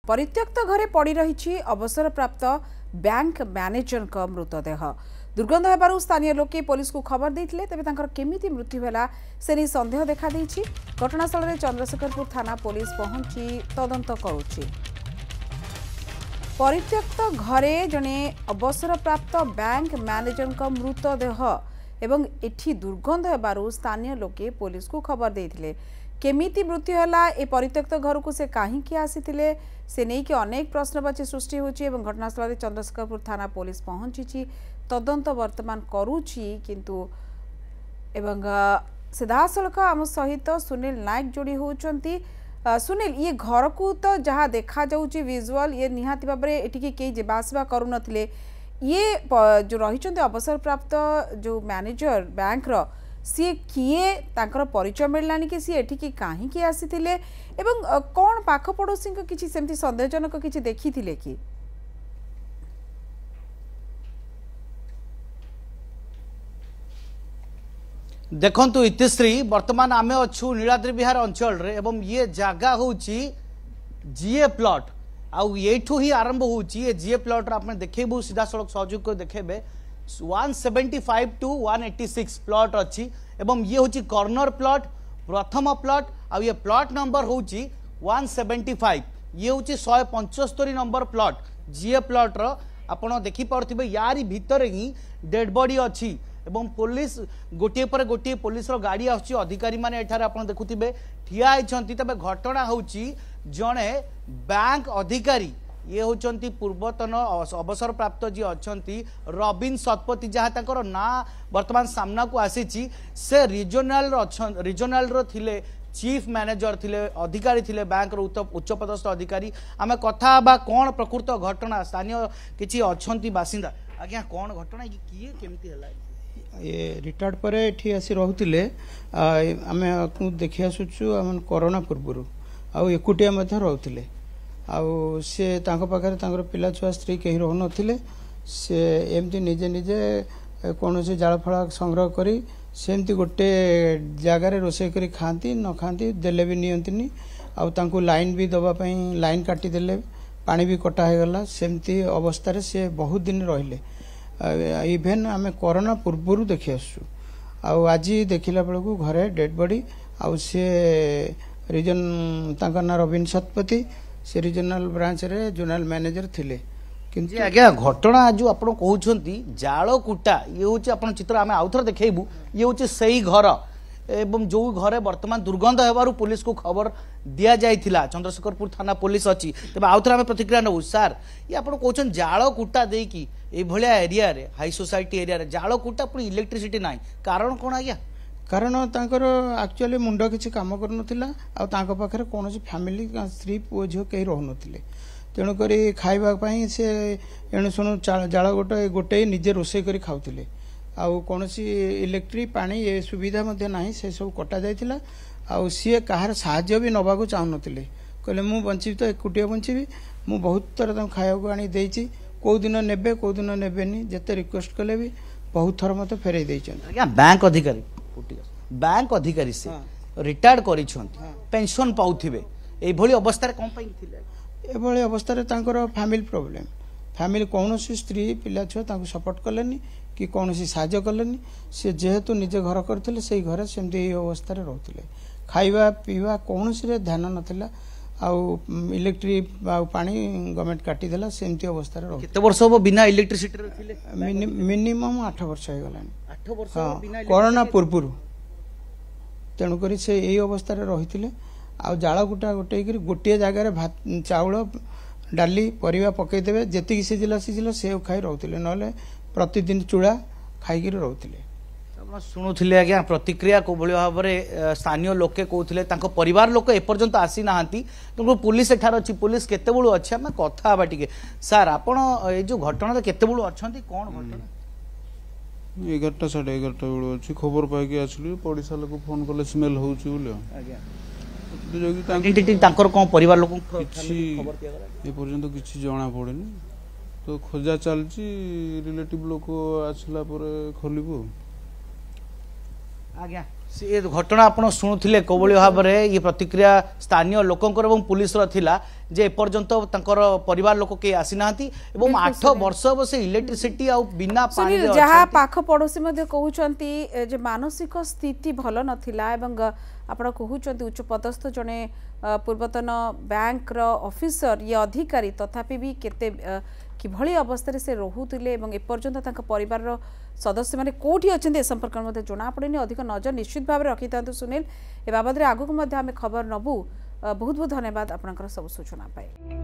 परित्यक्त घरे पड़ रही अवसरप्राप्त बैंक मैनेजर का मृतदेह दुर्गंध होबारु स्थानीय लोके पुलिस को खबर देते तेज केमिति मृत्यु है से नहीं संदेह देखा घटनास्थल में चंद्रशेखरपुर थाना पुलिस पहुंची तदंत करुछि। परित्यक्त घरे जने अवसरप्राप्त बैंक मैनेजर का मृतदेह एवं एठी दुर्गंध होबारु स्थानीय लोके पुलिस को खबर देते केमिति मृत्यु है ए परित्यक्त घर को से कहीं आसीथिले से नहीं कि अनेक प्रश्नवाची सृष्टि होची घटनास्थल में चंद्रशेखरपुर थाना पुलिस पहुंची तदंत वर्तमान करुछि किंतु एवं सीधासलख आम सहित सुनील नायक जोड़ी होचंती। सुनील ये घर को तो जहाँ देखा जाउची विजुअल ये निहाती भाव में एटिकी कई जेबासवा करूनथिले ये जो रही अवसर प्राप्त जो मैनेजर बैंक रो सी किए तांकर परिचय मिललानी कि सी एठिकी काहींकी आसीथिले एवं कौन पाख पड़ोसी को किछि सेमती संदेहजनक किछि देखिथिले कि देखंतु इतिश्री वर्तमान आमे अच्छु नीलाद्रि विहार अंचल रे एवं ये जगह होची जीए प्लॉट आउ एठू ही आरंभ होची ये जीए प्लॉट रे आपने देखेबु सीधा सड़क सहयोग को देखेबे 175 टू 186 प्लॉट अच्छी एवं ये होची कॉर्नर प्लॉट प्रथम प्लॉट आ ये प्लॉट नंबर होची 175 ये होची 175 नंबर प्लॉट जीए प्लॉट रो आपण देखि पारथिबे यारी भीतर ही डेड बॉडी अच्छी एवं पुलिस गोटे पर गोटे पुलिस रो गाड़ी आछी अधिकारी माने एठार आपण देखुथिबे ठिया आइछंती तबे घटना होची जणे बैंक अधिकारी ये होचंती पूर्वतन अवसर प्राप्त जी अच्छी रबिन शतपथी जहाँ तक ना वर्तमान सामना को आसी से रिजनल रो थिले चीफ मैनेजर थिले अधिकारी थिले बैंक रो उच्च पदस्थ अधिकारी आम कथा बा कौन प्रकृत घटना स्थानीय किछि अच्छंती बासिंदा आज्ञा कौन घटना किए केमती हला ये रिटायर्ड पर एठी आसी रहउतिले आमे देखि आसुछु हम कोरोना पूर्व आउ एकुटिया मध्ये रहउतिले आउ से तांको पाखरे तांकर पिला छुआ स्त्री कहीं रह नथिले से एमती निजे निजे कौन से जाल फड़ा संग्रह करी सेमती गोटे जगार रोषे करी खाती न खाती देले भी नियंतिनी आउ तांको लाइन भी दबा पई लाइन काटी देले पानी भी कटा है गला सेमती अवस्था रे से बहुत दिन रहिले इवेन आमे कोरोना पूर्व देखि आसु आउ आज देखिला बेलू घरे डेड बॉडी आउ से रिजन तांका ना रबिन शतपथी से रिजनल ब्रांच रे जोनल मैनेजर थिले किंतु आज्ञा घटना जो आपण कहउछंती जाळ कुटा ये होची आपण चित्र आमे आउथर देखेबू ये होची सही घर एवं जो घरे वर्तमान दुर्गंध हेबारु पुलिस को खबर दिया जाइथिला चंद्रशेखरपुर थाना पुलिस अछि तबे आउथर आमे प्रतिक्रिया नबु सर ये आपण कहउछन जाळ कुटा देकी ए भलिया एरिया रे हाई सोसाइटी एरिया रे जाळ कुटा पुनी इलेक्ट्रिसिटी नाही कारण कोन आज्ञा कारण तांकर एक्चुअली मुंड किसी काम करनथिला आ तांको पाखरे कोनोसी फैमिली स्त्री पुओ झियो कहीं रहनथिले तेणु करी खाइबा पई से एणु सुनु जाळ गोटे निजे रोषे करी खाउथिले आउ कोनोसी इलेक्ट्रिक पानी ये सुविधा मध्ये नाही से सब कटा जाइथिला आउ सी कहार साहाय्य भी नबाकू चाहनथिले कहले मु बंची तो एकुटिया बंचीबी मु बहुत तर तां खाइबा को आनी देइची को दिन नेबे को दिन नेबेनी जते रिक्वेस्ट कले भी बहुत थर मते फेरै दैछन आज्ञा बैंक अधिकारी से रिटायर्ड करिछंती पेंशन पाउथिबे ए भली अवस्था रे कोन पई थिले ए भली अवस्था रे तांकर फैमिली प्रॉब्लम फैमिली कोनोसी स्त्री पिला छुआ तांको सपोर्ट कलेनी कि कोनोसी साहाय्य कलेनी से जेहेतु निजे घर करथिले सेही घरे सेमती ए अवस्था रे रहथिले खाइबा पीवा कोनोसी रे ध्यान नथिला आउ इलेक्ट्रिक पानी गवर्नमेंट काटी देला सेमती अवस्था रे केते वर्ष हो बिना इलेक्ट्रिसिटी रे थिले मिनिमम 8 वर्ष हो गलानी 8 वर्ष बिना कोरोना पूर्व तेणु करी से यही अवस्था रे रहिथिले आ जाळ गुटा गोटे करी गोटे जगह भात चाउल डाली परिवा पकई देबे जेतिकी सिजिला से खाई रहथिले नले प्रतिदिन चूड़ा खाई रहथिले शुणुले आज्ञा प्रतिक्रिया को भाव में स्थानीय लोके कहते तांको परिवार लोक एपर्यंत आसी ना तुमको पुलिस एठार अच्छी पुलिस केते बळु अछि हम कथा बा टिके सर आपण ए जो घटना केते बळु अछंती कोन घटना 11टा 11:30 बेलू अच्छी खबर पाई आसली पड़ोसा लोक फोन कले स्मेल होउची बोले परिवार लोक ए पर्यंत किछि जणा पड़ेनी तो खोजा चलची रिलेटिव लोक आसला पर खोलिबो आज्ञा ये घटना आपण शुणुले कोभली भाव में ये प्रतिक्रिया स्थानीय लोकंकर एवं पुलिस थिला जे एपर्यंत तंकर परिवार लोक के आसी नांती एवं 8 वर्ष अब से इलेक्ट्रिसिटी आ बिना पानी रे जहाँ पाख पड़ोशी कहते जे मानसिक स्थिति भल नथिला एवं आपण कहते उच्च पदस्थ जड़े पूर्वतन बैंक रो ऑफिसर ये अधिकारी तथापि भी केते किभली अवस्था से रोहुतिले एवं एपर्यंत परिवार रो सदस्य माने कोठी अछन्ते संपर्क में जना पड़ेनि अधिक नजर निश्चित भाव में रखिता सुनील ए बाबद आगु आम खबर नबू बहुत बहुत धन्यवाद आपनकर सब सूचना पाए।